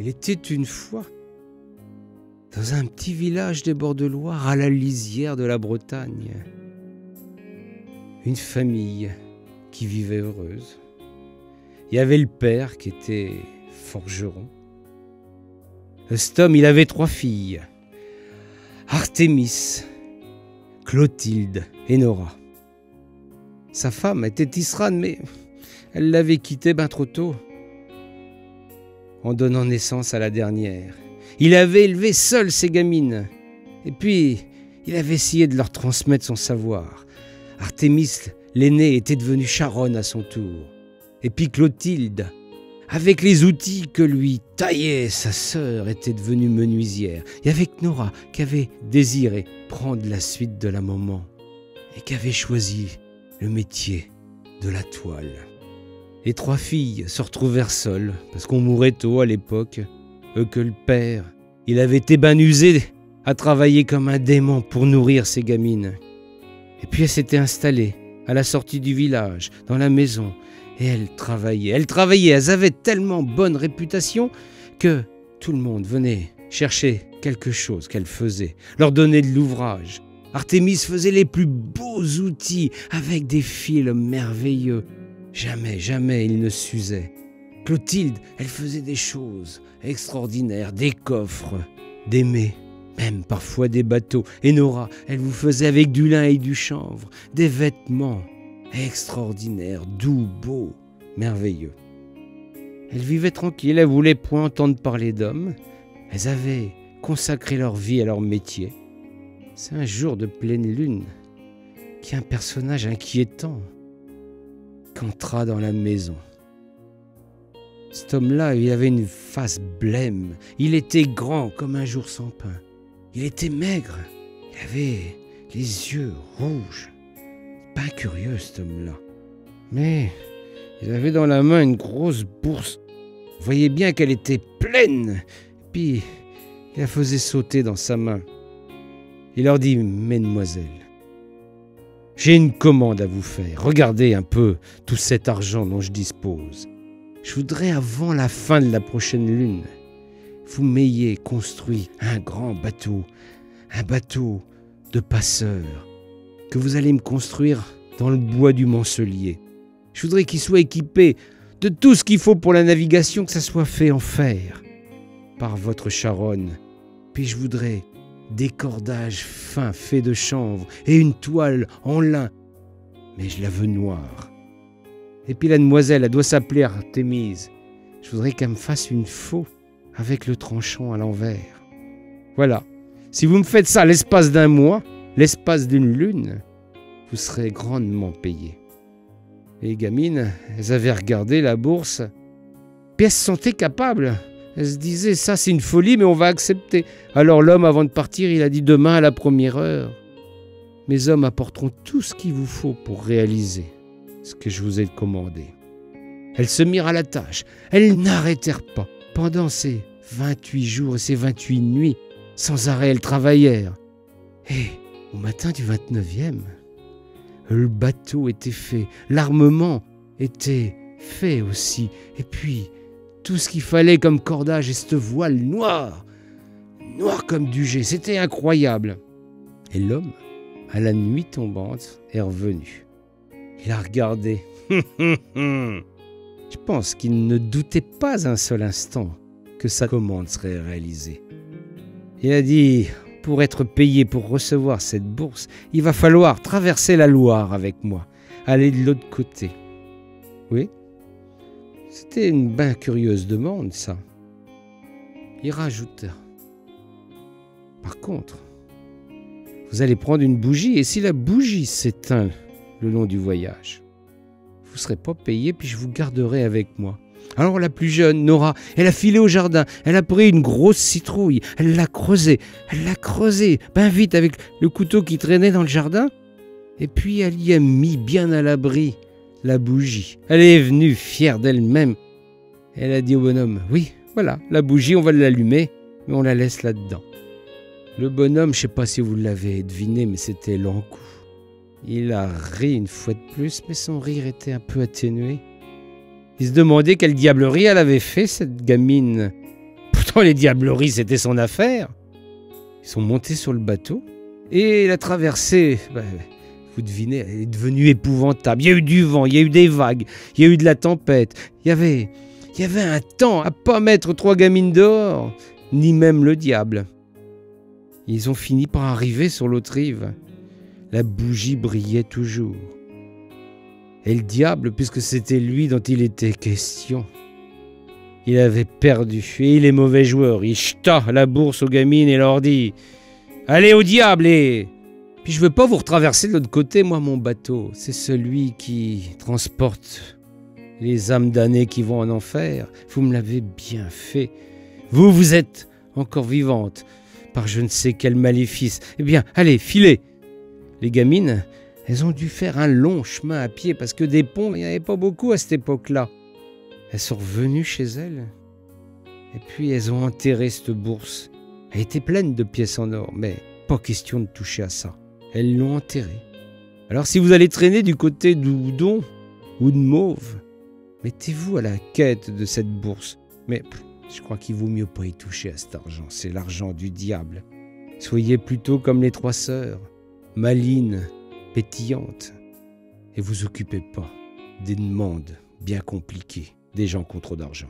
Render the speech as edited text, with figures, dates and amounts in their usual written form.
Il était une fois dans un petit village des bords de Loire, à la lisière de la Bretagne. Une famille qui vivait heureuse. Il y avait le père qui était forgeron. Cet homme, il avait 3 filles. Artémis, Clotilde et Nora. Sa femme était Tisrane, mais elle l'avait quitté bien trop tôt, en donnant naissance à la dernière. Il avait élevé seul ses gamines. Et puis, il avait essayé de leur transmettre son savoir. Artémis, l'aînée, était devenue charonne à son tour. Et puis Clotilde, avec les outils que lui taillait sa sœur, était devenue menuisière. Et avec Nora, qui avait désiré prendre la suite de la maman et qui avait choisi le métier de la toile. Les 3 filles se retrouvèrent seules, parce qu'on mourait tôt à l'époque, que le père, il avait été ben usé à travailler comme un démon pour nourrir ses gamines. Et puis elle s'était installée à la sortie du village, dans la maison, et elles travaillaient, elles avaient tellement bonne réputation que tout le monde venait chercher quelque chose qu'elles faisaient, leur donner de l'ouvrage. Artémis faisait les plus beaux outils avec des fils merveilleux. Jamais il ne s'usait. Clotilde, elle faisait des choses extraordinaires, des coffres, des mets, même parfois des bateaux. Et Nora, elle vous faisait avec du lin et du chanvre, des vêtements extraordinaires, doux, beaux, merveilleux. Elles vivaient tranquilles, elles ne voulaient point entendre parler d'hommes. Elles avaient consacré leur vie à leur métier. C'est un jour de pleine lune qu'un personnage inquiétant entra dans la maison. Cet homme-là, il avait une face blême. Il était grand comme un jour sans pain. Il était maigre. Il avait les yeux rouges. Pas curieux, cet homme-là. Mais il avait dans la main une grosse bourse. Vous voyez bien qu'elle était pleine. Puis, il la faisait sauter dans sa main. Il leur dit « Mesdemoiselles, j'ai une commande à vous faire. Regardez un peu tout cet argent dont je dispose. Je voudrais, avant la fin de la prochaine lune, vous m'ayez construit un grand bateau, un bateau de passeurs, que vous allez me construire dans le bois du Mancelier. Je voudrais qu'il soit équipé de tout ce qu'il faut pour la navigation, que ça soit fait en fer par votre charonne. Puis je voudrais des cordages fins faits de chanvre et une toile en lin, mais je la veux noire. Et puis la demoiselle, elle doit s'appeler Artémise. Je voudrais qu'elle me fasse une faux avec le tranchant à l'envers. Voilà. Si vous me faites ça l'espace d'un mois, l'espace d'une lune, vous serez grandement payé. Les gamines, elles avaient regardé la bourse, puis elles se sentaient capables. Elles se disaient, ça c'est une folie, mais on va accepter. Alors l'homme, avant de partir, il a dit, demain à la première heure, mes hommes apporteront tout ce qu'il vous faut pour réaliser ce que je vous ai commandé. Elles se mirent à la tâche. Elles n'arrêtèrent pas. Pendant ces 28 jours et ces 28 nuits, sans arrêt, elles travaillèrent. Et au matin du 29e, le bateau était fait, l'armement était fait aussi. Et puis, tout ce qu'il fallait comme cordage et cette voile noire comme du jet, c'était incroyable. Et l'homme, à la nuit tombante, est revenu. Il a regardé. Je pense qu'il ne doutait pas un seul instant que sa commande serait réalisée. Il a dit, pour être payé pour recevoir cette bourse, il va falloir traverser la Loire avec moi, aller de l'autre côté. Oui, c'était une bien curieuse demande, ça. Il rajouta. Par contre, vous allez prendre une bougie, et si la bougie s'éteint le long du voyage, vous ne serez pas payé, puis je vous garderai avec moi. Alors la plus jeune, Nora, elle a filé au jardin, elle a pris une grosse citrouille, elle l'a creusée, ben vite avec le couteau qui traînait dans le jardin, et puis elle y a mis bien à l'abri la bougie. Elle est venue fière d'elle-même. Elle a dit au bonhomme, oui, voilà, la bougie, on va l'allumer, mais on la laisse là-dedans. Le bonhomme, je ne sais pas si vous l'avez deviné, mais c'était l'encou. Il a ri une fois de plus, mais son rire était un peu atténué. Il se demandait quelle diablerie elle avait fait, cette gamine. Pourtant, les diableries, c'était son affaire. Ils sont montés sur le bateau et la traversée, vous devinez, elle est devenue épouvantable. Il y a eu du vent, il y a eu des vagues, il y a eu de la tempête. Il y avait un temps à pas mettre 3 gamines dehors, ni même le diable. Ils ont fini par arriver sur l'autre rive. La bougie brillait toujours. Et le diable, puisque c'était lui dont il était question, il avait perdu. Et les mauvais joueurs, il jeta la bourse aux gamines et leur dit « Allez au diable et... » Puis je veux pas vous retraverser de l'autre côté, moi, mon bateau. C'est celui qui transporte les âmes damnées qui vont en enfer. Vous me l'avez bien fait. Vous êtes encore vivante par je ne sais quel maléfice. Eh bien, allez, filez. Les gamines, elles ont dû faire un long chemin à pied parce que des ponts, il n'y en avait pas beaucoup à cette époque-là. Elles sont revenues chez elles et puis elles ont enterré cette bourse. Elle était pleine de pièces en or, mais pas question de toucher à ça. Elles l'ont enterrée. Alors si vous allez traîner du côté d'Oudon ou de Mauve, mettez-vous à la quête de cette bourse. Mais je crois qu'il vaut mieux pas y toucher à cet argent. C'est l'argent du diable. Soyez plutôt comme les 3 sœurs, malines, pétillantes. Et vous occupez pas des demandes bien compliquées des gens qui ont trop d'argent.